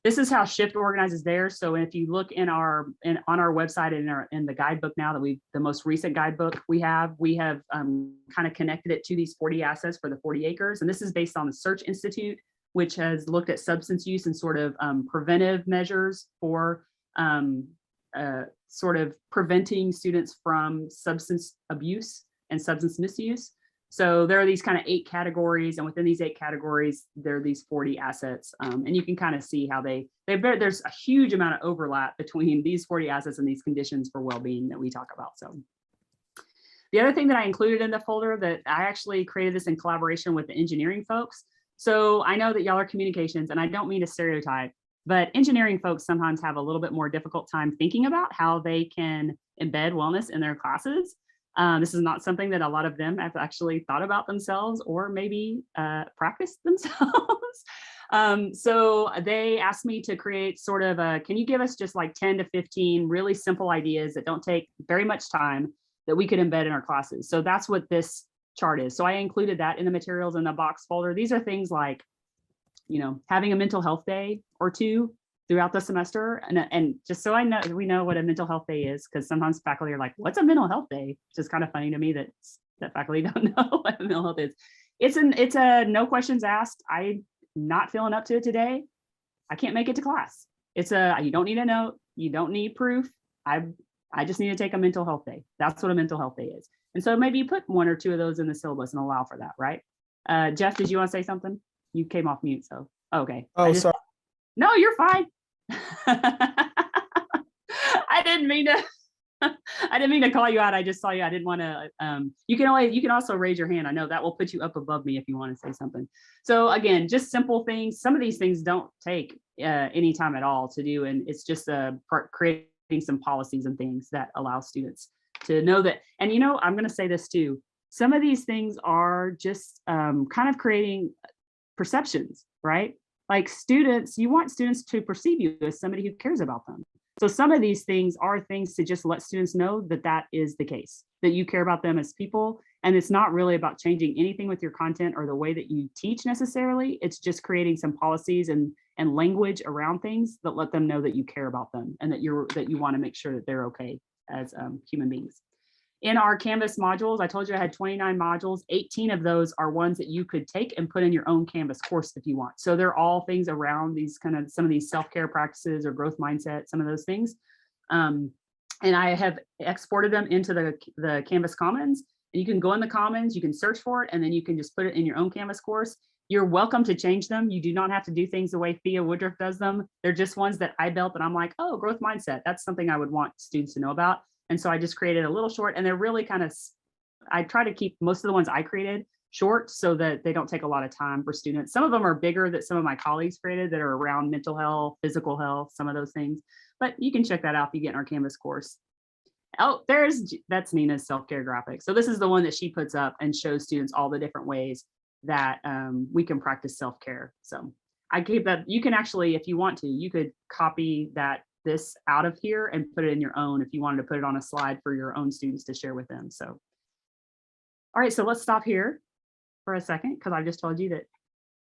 This is how Shift organizes theirs. So if you look on our website and in the guidebook now that the most recent guidebook we have kind of connected it to these 40 assets for the 40 acres. And this is based on the Search Institute, which has looked at substance use and sort of preventive measures for sort of preventing students from substance abuse and substance misuse. So there are these kind of 8 categories, and within these 8 categories, there are these 40 assets. And you can kind of see how there's a huge amount of overlap between these 40 assets and these conditions for well-being that we talk about. So the other thing that I included in the folder that I actually created this in collaboration with the engineering folks. So I know that y'all are communications, and I don't mean to stereotype, but engineering folks sometimes have a little bit more difficult time thinking about how they can embed wellness in their classes. This is not something that a lot of them have actually thought about themselves or maybe practiced themselves. So they asked me to create sort of can you give us just like 10 to 15 really simple ideas that don't take very much time that we could embed in our classes. So that's what this chart is. So I included that in the materials in the box folder. These are things like, having a mental health day or 2 throughout the semester. And just so we know what a mental health day is, because sometimes faculty are like, what's a mental health day? Which is kind of funny to me that faculty don't know what mental health is. It's a no questions asked. I'm not feeling up to it today. I can't make it to class. You don't need a note. You don't need proof. I just need to take a mental health day. That's what a mental health day is. And so maybe you put 1 or 2 of those in the syllabus and allow for that, right? Jeff, did you want to say something? You came off mute, so okay. Oh, sorry. No, you're fine. I didn't mean to call you out. I just saw you. I didn't want to. You can also raise your hand. I know that will put you up above me if you want to say something. So again, just simple things. Some of these things don't take any time at all to do, and it's just creating some policies and things that allow students to know that. And I'm going to say this too. Some of these things are just kind of creating perceptions, right? Like students, you want students to perceive you as somebody who cares about them. So some of these things are things to just let students know that is the case, that you care about them as people. And it's not really about changing anything with your content or the way that you teach necessarily. It's just creating some policies and language around things that let them know that you care about them and that you want to make sure that they're okay as human beings. In our Canvas modules, I told you I had 29 modules. 18 of those are ones that you could take and put in your own Canvas course if you want. So they're all things around these some of these self-care practices or growth mindset, some of those things. And I have exported them into the Canvas Commons. And you can go in the Commons, you can search for it, and then you can just put it in your own Canvas course. You're welcome to change them. You do not have to do things the way Thea Woodruff does them. They're just ones that I built and I'm like, oh, growth mindset. That's something I would want students to know about. And so I just created a little short, and they're really I try to keep most of the ones I created short so that they don't take a lot of time for students. Some of them are bigger that some of my colleagues created that are around mental health, physical health, some of those things. But you can check that out if you get in our Canvas course. Oh, that's Nina's self-care graphic. So this is the one that she puts up and shows students all the different ways that we can practice self-care. So I gave that, you can actually, if you want to, you could copy this out of here and put it in your own if you wanted to put it on a slide for your own students to share with them. So, all right, so let's stop here for a second because I just told you that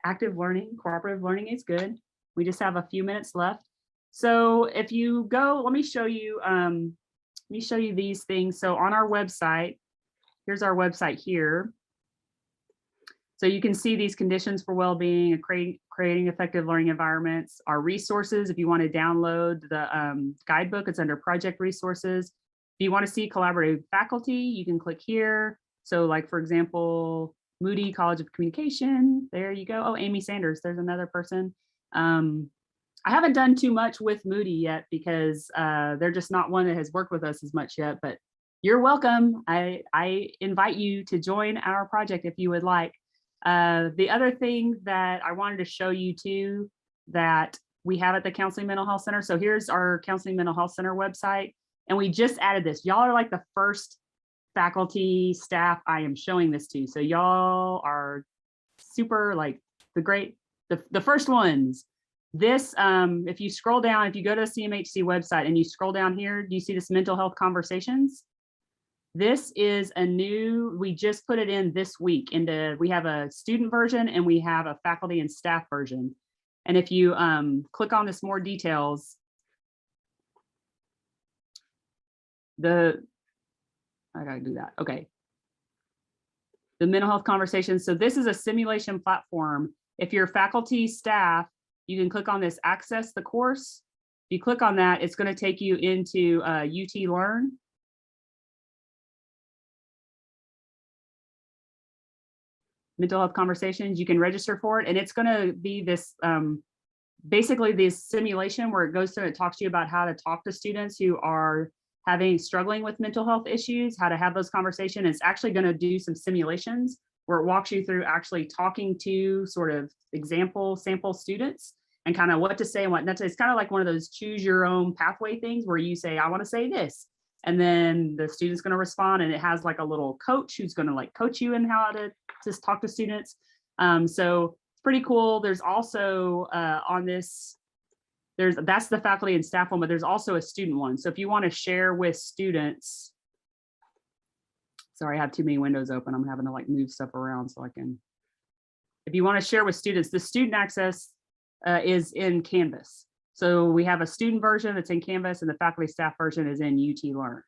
active learning, cooperative learning is good. We just have a few minutes left. So if you go, let me show you these things. So on our website, here's our website here. So you can see these conditions for well-being and creating effective learning environments. Our resources, if you want to download the guidebook, it's under project resources. If you want to see collaborative faculty, you can click here. So like, for example, Moody College of Communication, there you go. Oh, Amy Sanders, there's another person. I haven't done too much with Moody yet because they're just not one that has worked with us as much yet, but you're welcome. I invite you to join our project if you would like. The other thing that I wanted to show you too, that we have at the Counseling Mental Health Center. So here's our Counseling Mental Health Center website. And we just added this. Y'all are like the first faculty, staff I am showing this to. So y'all are super like the first ones. This, if you scroll down, if you go to the CMHC website and you scroll down here, do you see this mental health conversations? This is a new, we just put it in this week we have a student version and we have a faculty and staff version. And if you click on this more details, I gotta do that, okay. The mental health conversations. So this is a simulation platform. If you're faculty, staff, you can click on this, access the course. If you click on that, it's gonna take you into UT Learn. Mental health conversations, you can register for it. And it's gonna be this, basically this simulation where it goes through, it talks to you about how to talk to students who are struggling with mental health issues, how to have those conversations. It's actually gonna do some simulations where it walks you through actually talking to sort of sample students and kind of what to say and what not to say. It's kind of like one of those choose your own pathway things where you say, I want to say this. And then the student's going to respond, and it has like a little coach who's going to like coach you in how to just talk to students. So it's pretty cool. There's also on this, that's the faculty and staff one, but there's also a student one. So if you want to share with students, sorry, I have too many windows open. I'm having to like move stuff around so I can. If you want to share with students, the student access is in Canvas. So we have a student version that's in Canvas and the faculty staff version is in UT Learn.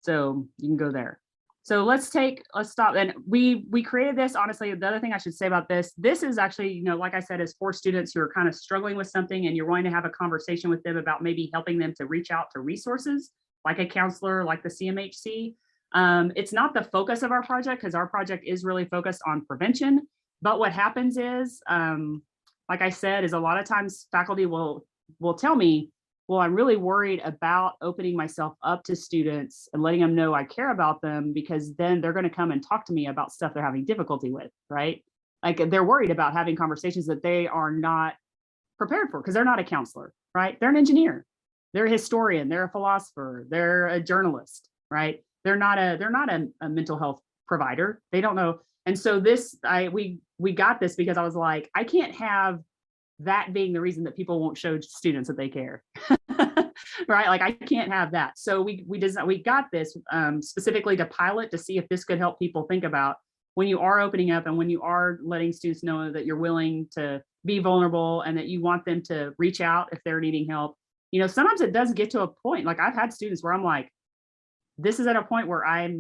So you can go there. So let's stop. And we created this, honestly, the other thing I should say about this is actually, like I said, is for students who are kind of struggling with something and you're wanting to have a conversation with them about maybe helping them to reach out to resources like a counselor, like the CMHC. It's not the focus of our project because our project is really focused on prevention. But what happens is, like I said, is a lot of times faculty will tell me, well, I'm really worried about opening myself up to students and letting them know I care about them because then they're going to come and talk to me about stuff they're having difficulty with, right? Like they're worried about having conversations that they are not prepared for because they're not a counselor, right? They're an engineer, they're a historian, they're a philosopher, they're a journalist, right? They're not a mental health provider. They don't know. And so we got this because I was like, I can't have that being the reason that people won't show students that they care, right? Like I can't have that. So we got this specifically to pilot to see if this could help people think about when you are opening up and when you are letting students know that you're willing to be vulnerable and that you want them to reach out if they're needing help. Sometimes it does get to a point, like I've had students where I'm like, this is at a point where I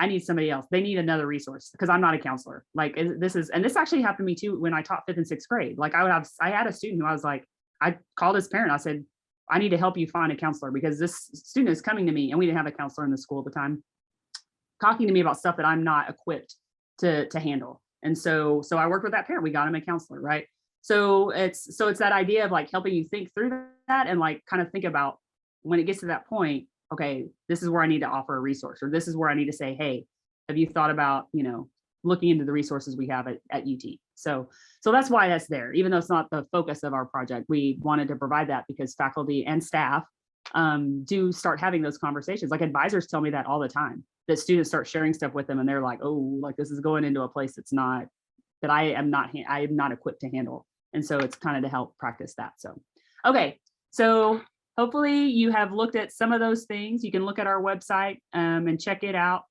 need somebody else. They need another resource because I'm not a counselor. Like and this actually happened to me too when I taught 5th and 6th grade. Like I had a student who I was like, I called his parent. I said, I need to help you find a counselor because this student is coming to me, and we didn't have a counselor in the school at the time, talking to me about stuff that I'm not equipped to handle. And so I worked with that parent. We got him a counselor, right? So it's that idea of like helping you think through that and like kind of think about when it gets to that point, okay, this is where I need to offer a resource, or this is where I need to say, hey, have you thought about, looking into the resources we have at UT? So that's why that's there, even though it's not the focus of our project. We wanted to provide that because faculty and staff do start having those conversations. Like advisors tell me that all the time, that students start sharing stuff with them and they're like, oh, like this is going into a place that's not that I am not equipped to handle. And so it's kind of to help practice that. So, okay. So hopefully you have looked at some of those things. You can look at our website and check it out.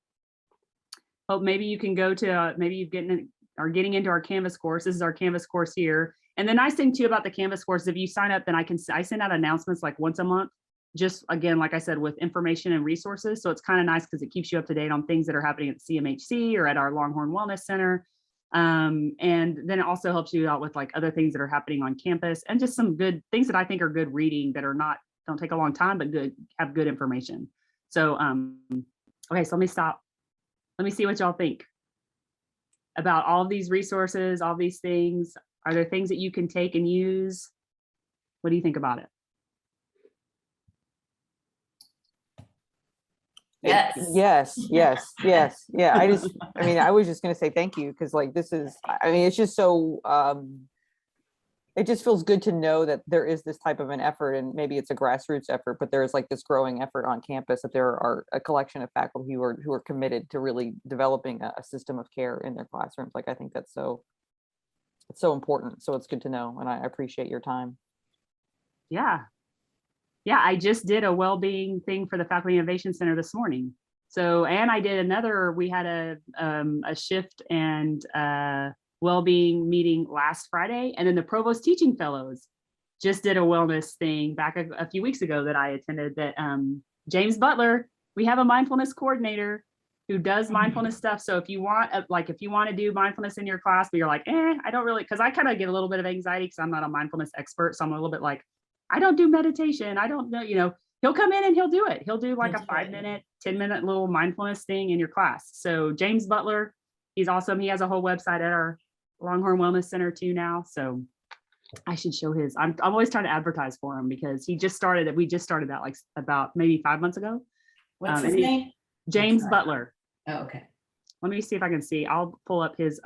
Hope maybe you can go to, maybe you've are getting into our Canvas course. This is our Canvas course here. And the nice thing too about the Canvas course, if you sign up, then I send out announcements like once a month, just again, like I said, with information and resources. So it's kind of nice because it keeps you up to date on things that are happening at the CMHC or at our Longhorn Wellness Center. And then it also helps you out with like other things that are happening on campus and just some good things that I think are good reading that are don't take a long time, but have good information. So, okay, so let me stop. Let me see what y'all think about all of these resources, all these things. Are there things that you can take and use? What do you think about it? Yes. Yes. Yeah. I was just going to say thank you because like this is, it's just so, it just feels good to know that there is this type of an effort, and maybe it's a grassroots effort, but there's like this growing effort on campus that there are a collection of faculty who are committed to really developing a system of care in their classrooms. Like, I think it's so important. So it's good to know. And I appreciate your time. Yeah. Yeah, I just did a well-being thing for the Faculty Innovation Center this morning. So, and I did we had a shift and well-being meeting last Friday. And then the Provost Teaching Fellows just did a wellness thing back a few weeks ago that I attended that James Butler, we have a mindfulness coordinator who does mindfulness stuff. So if you want, to do mindfulness in your class, but you're like, I don't really, because I kind of get a little bit of anxiety because I'm not a mindfulness expert. So I'm a little bit like, I don't do meditation. I don't know, he'll come in and he'll do it. He'll do like a 5-minute, 10-minute little mindfulness thing in your class. So James Butler, he's awesome. He has a whole website at our Longhorn Wellness Center too now. So I should show his. I'm always trying to advertise for him because we just started that like about maybe 5 months ago. What's his name? James Butler. Oh, okay. Let me see if I can see. I'll pull up his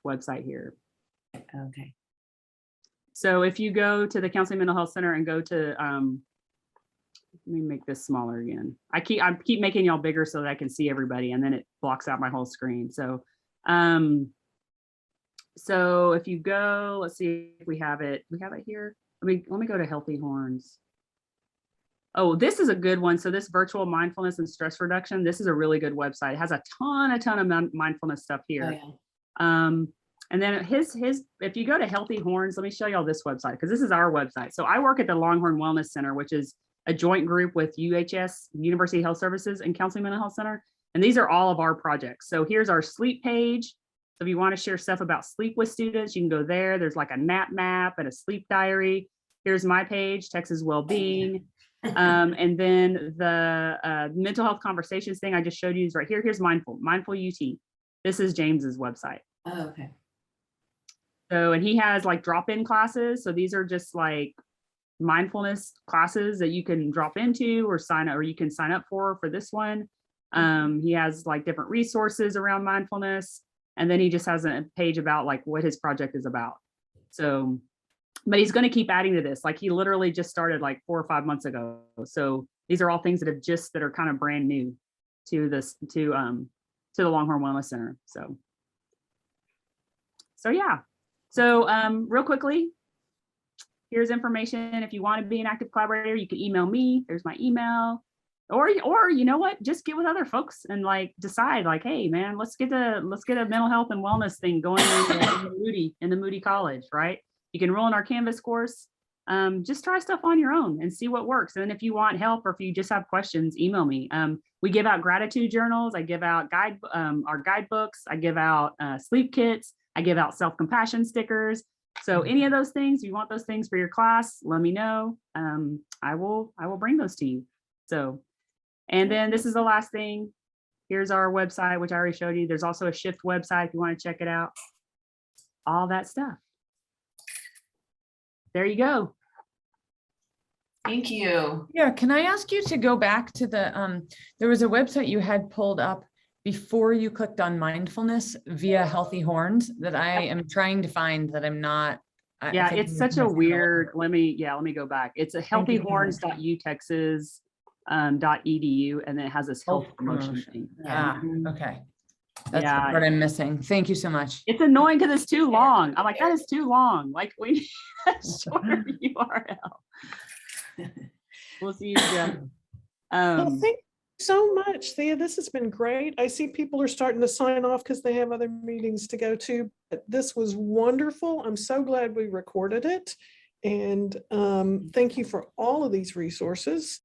website here. Okay. So if you go to the Counseling Mental Health Center and go to, let me make this smaller again. I keep making y'all bigger so that I can see everybody, and then it blocks out my whole screen. So, so if you go, let's see if we have it. We have it here. Let me go to Healthy Horns. Oh, this is a good one. So this virtual mindfulness and stress reduction, this is a really good website. It has a ton of mindfulness stuff here. Oh, yeah. And then if you go to Healthy Horns, let me show y'all this website because this is our website. So I work at the Longhorn Wellness Center, which is a joint group with UHS, University Health Services, and Counseling Mental Health Center. And these are all of our projects. So here's our sleep page. So if you want to share stuff about sleep with students, you can go there. There's like a nap map and a sleep diary. Here's my page, Texas Wellbeing. And then the mental health conversations thing I just showed you is right here. Here's Mindful UT. This is James's website. Oh, okay. So, and he has like drop-in classes. So these are just like mindfulness classes that you can drop into or you can sign up for this one. He has like different resources around mindfulness. And then he just has a page about like what his project is about. So, but he's going to keep adding to this. Like he literally just started like 4 or 5 months ago. So these are all things that are kind of brand new to the Longhorn Wellness Center. So yeah. So real quickly, here's information. If you want to be an active collaborator, you can email me. There's my email. Or you know what? Just get with other folks and like decide like, hey man, let's get a mental health and wellness thing going in the Moody College, right? You can enroll in our Canvas course. Just try stuff on your own and see what works. And then if you want help or if you just have questions, email me. We give out gratitude journals. I give out our guidebooks. I give out sleep kits. I give out self-compassion stickers. So any of those things, you want those things for your class, let me know. I will bring those to you. So, and then this is the last thing. Here's our website, which I already showed you. There's also a Shift website if you want to check it out. All that stuff. There you go. Thank you. Yeah, can I ask you to go back to the, there was a website you had pulled up before you clicked on mindfulness via Healthy Horns that I am trying to find that I'm not. Yeah, it's such a weird, let me go back. It's a healthyhorns.utexas.edu and then it has this health promotion thing. Ah, okay. That's the Yeah. part I'm missing. Thank you so much. It's annoying because it's too long. I'm like, that is too long. Like we need a shorter URL. We'll see you, Jeff. Well, thank you so much, Thea. This has been great. I see people are starting to sign off because they have other meetings to go to. But this was wonderful. I'm so glad we recorded it. And thank you for all of these resources.